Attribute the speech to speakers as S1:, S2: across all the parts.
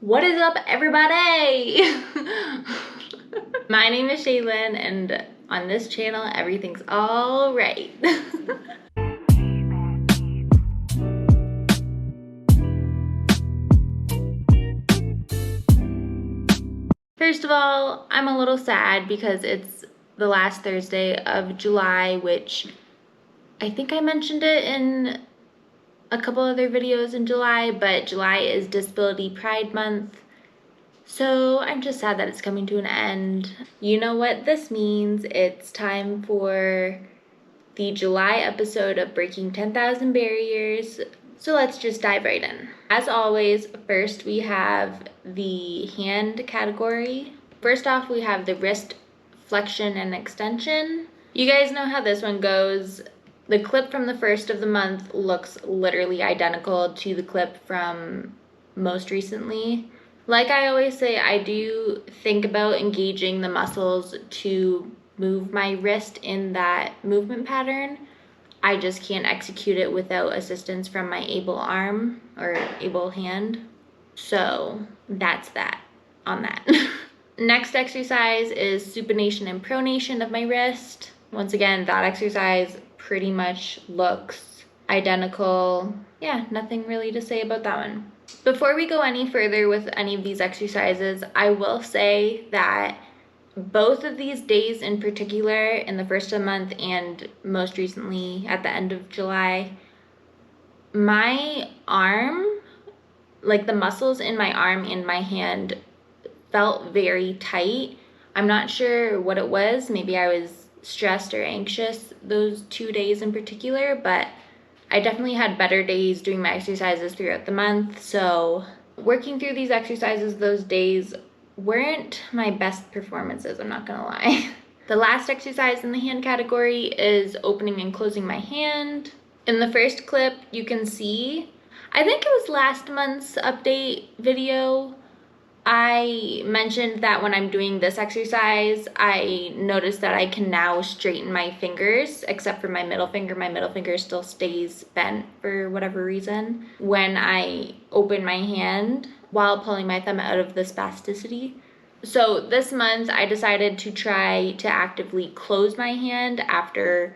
S1: What is up, everybody? My name is Shaelyn, and on this channel, everything's all right. First of all, I'm a little sad because it's the last Thursday of July, which I think I mentioned it in a couple other videos in July, but July is Disability Pride Month. So I'm just sad that it's coming to an end. You know what this means. It's time for the July episode of Breaking 10,000 Barriers. So let's just dive right in. As always, first we have the hand category. First off, we have the wrist flexion and extension. You guys know how this one goes. The clip from the first of the month looks literally identical to the clip from most recently. Like I always say, I do think about engaging the muscles to move my wrist in that movement pattern. I just can't execute it without assistance from my able arm or able hand. So that's that on that. Next exercise is supination and pronation of my wrist. Once again, that exercise pretty much looks identical. Yeah, nothing really to say about that one. Before we go any further with any of these exercises, I will say that both of these days in particular, in the first of the month and most recently at the end of July, my arm, like the muscles in my arm and my hand felt very tight. I'm not sure what it was. Maybe I was stressed or anxious those 2 days in particular, but I definitely had better days doing my exercises throughout the month. So working through these exercises those days weren't my best performances, I'm not gonna lie. The last exercise in the hand category is opening and closing my hand. In the first clip, you can see, I think it was last month's update video, I mentioned that when I'm doing this exercise, I noticed that I can now straighten my fingers, except for my middle finger. My middle finger still stays bent for whatever reason when I open my hand while pulling my thumb out of the spasticity. So this month, I decided to try to actively close my hand after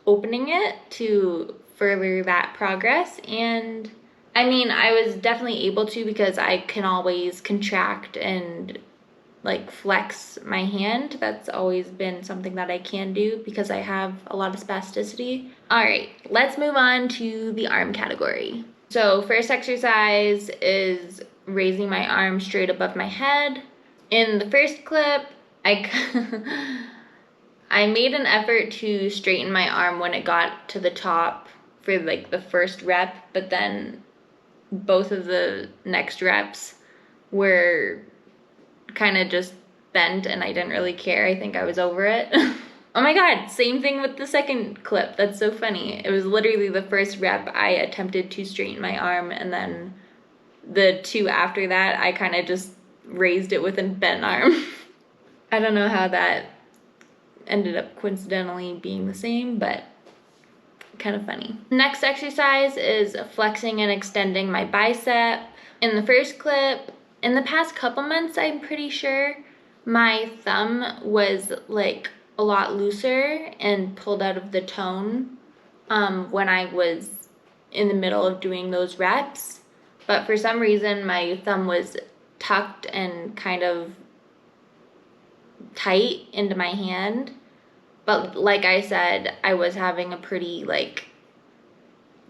S1: opening it to further that progress. And I mean, I was definitely able to because I can always contract and like flex my hand. That's always been something that I can do because I have a lot of spasticity. All right, let's move on to the arm category. So first exercise is raising my arm straight above my head. In the first clip, I made an effort to straighten my arm when it got to the top for like the first rep, but then both of the next reps were kind of just bent and I didn't really care. I think I was over it. Oh my god, same thing with the second clip. That's so funny. It was literally the first rep I attempted to straighten my arm, and then the two after that I kind of just raised it with a bent arm. I don't know how that ended up coincidentally being the same, but kind of funny. Next exercise is flexing and extending my bicep. In the first clip, in the past couple months, I'm pretty sure, my thumb was like a lot looser and pulled out of the tone when I was in the middle of doing those reps. But for some reason, my thumb was tucked and kind of tight into my hand. But like I said, I was having a pretty like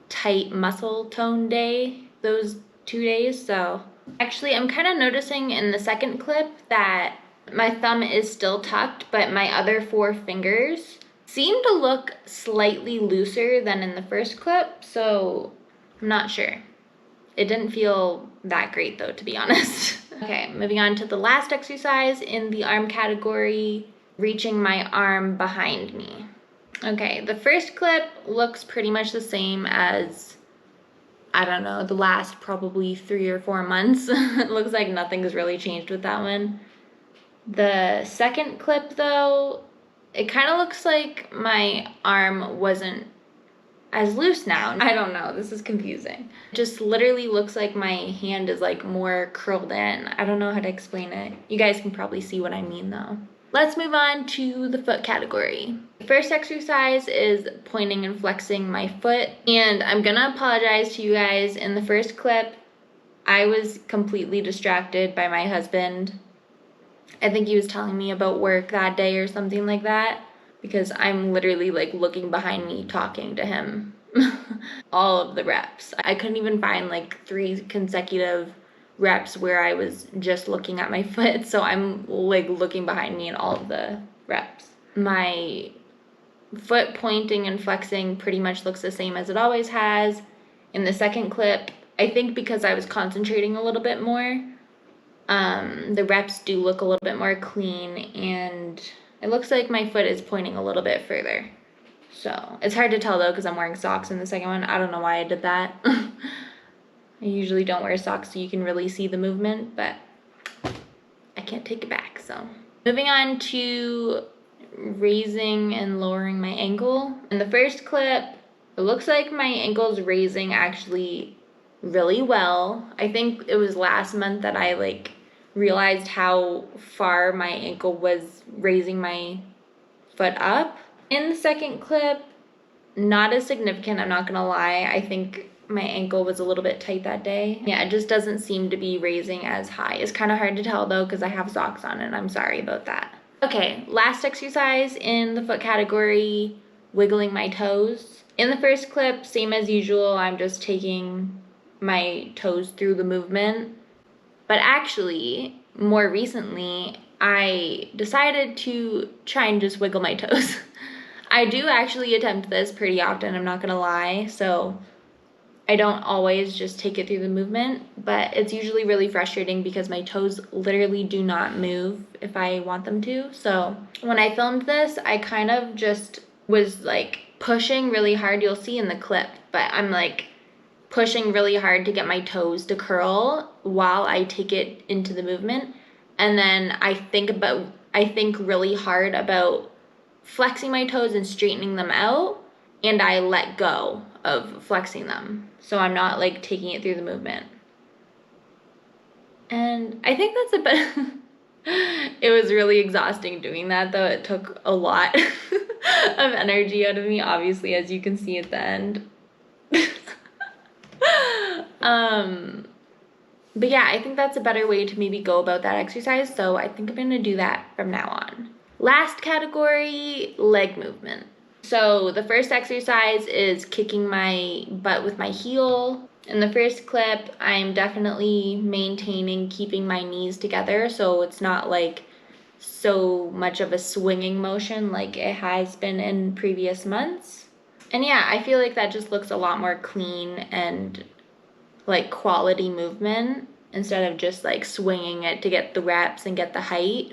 S1: tight muscle tone day those 2 days. So actually I'm kind of noticing in the second clip that my thumb is still tucked, but my other 4 fingers seem to look slightly looser than in the first clip. So I'm not sure. It didn't feel that great though, to be honest. Okay, moving on to the last exercise in the arm category, reaching my arm behind me. Okay, the first clip looks pretty much the same as, I don't know, the last probably 3 or 4 months. It looks like nothing's really changed with that one. The second clip though, it kind of looks like my arm wasn't as loose now. I don't know, this is confusing. It just literally looks like my hand is like more curled in. I don't know how to explain it. You guys can probably see what I mean though. Let's move on to the foot category. The first exercise is pointing and flexing my foot. And I'm gonna apologize to you guys. In the first clip, I was completely distracted by my husband. I think he was telling me about work that day or something like that, because I'm literally like looking behind me talking to him all of the reps. I couldn't even find like 3 consecutive reps where I was just looking at my foot, so I'm like looking behind me in all of the reps. My foot pointing and flexing pretty much looks the same as it always has. In the second clip, I think because I was concentrating a little bit more, the reps do look a little bit more clean, and it looks like my foot is pointing a little bit further. So it's hard to tell though because I'm wearing socks in the second one. I don't know why I did that. I usually don't wear socks so you can really see the movement, but I can't take it back. So moving on to raising and lowering my ankle. In the first clip, it looks like my ankle's raising actually really well. I think it was last month that I like realized how far my ankle was raising my foot up. In the second clip, not as significant, I'm not gonna lie. I think my ankle was a little bit tight that day. Yeah, it just doesn't seem to be raising as high. It's kind of hard to tell though because I have socks on and I'm sorry about that. Okay, last exercise in the foot category, wiggling my toes. In the first clip, same as usual, I'm just taking my toes through the movement. But actually, more recently, I decided to try and just wiggle my toes. I do actually attempt this pretty often, I'm not gonna lie, so I don't always just take it through the movement, but it's usually really frustrating because my toes literally do not move if I want them to. So when I filmed this, I kind of just was like pushing really hard. You'll see in the clip, but I'm like pushing really hard to get my toes to curl while I take it into the movement. And then I think really hard about flexing my toes and straightening them out, and I let go of flexing them. So I'm not like taking it through the movement. And I think that's a bit, it was really exhausting doing that though. It took a lot of energy out of me, obviously, as you can see at the end. But yeah, I think that's a better way to maybe go about that exercise. So I think I'm gonna do that from now on. Last category, leg movement. So the first exercise is kicking my butt with my heel. In the first clip, I'm definitely maintaining keeping my knees together so it's not like so much of a swinging motion like it has been in previous months. And yeah, I feel like that just looks a lot more clean and like quality movement instead of just like swinging it to get the reps and get the height.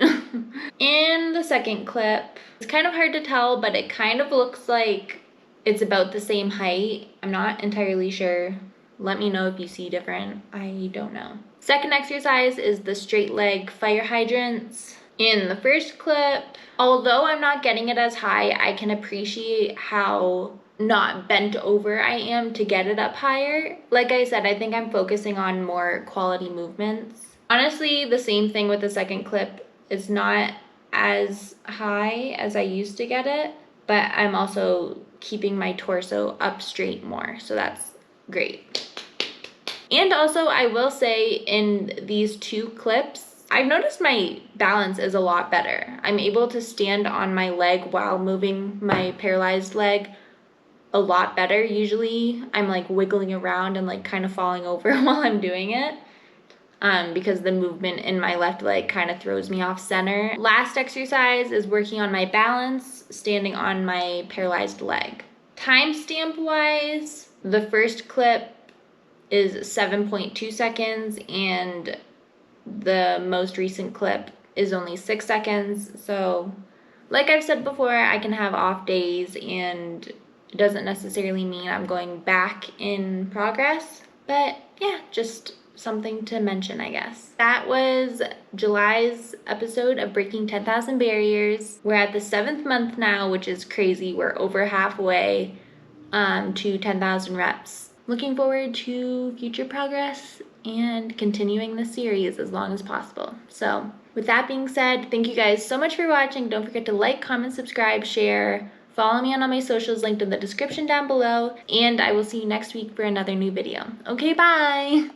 S1: In the second clip, it's kind of hard to tell, but it kind of looks like it's about the same height. I'm not entirely sure. Let me know if you see different. I don't know. Second exercise is the straight leg fire hydrants. In the first clip, although I'm not getting it as high, I can appreciate how not bent over I am to get it up higher. Like I said, I think I'm focusing on more quality movements. Honestly, the same thing with the second clip. It's not as high as I used to get it, but I'm also keeping my torso up straight more, so that's great. And also, I will say in these 2 clips, I've noticed my balance is a lot better. I'm able to stand on my leg while moving my paralyzed leg a lot better. Usually I'm like wiggling around and like kind of falling over while I'm doing it because the movement in my left leg kind of throws me off center. Last exercise is working on my balance, standing on my paralyzed leg. Timestamp wise, the first clip is 7.2 seconds and the most recent clip is only 6 seconds. So like I've said before, I can have off days and it doesn't necessarily mean I'm going back in progress, but yeah, just something to mention, I guess. That was July's episode of Breaking 10,000 Barriers. We're at the 7th month now, which is crazy. We're over halfway. to 10,000 reps. Looking forward to future progress and continuing this series as long as possible. So with that being said, thank you guys so much for watching. Don't forget to like, comment, subscribe, share, follow me on all my socials linked in the description down below, and I will see you next week for another new video. Okay, bye!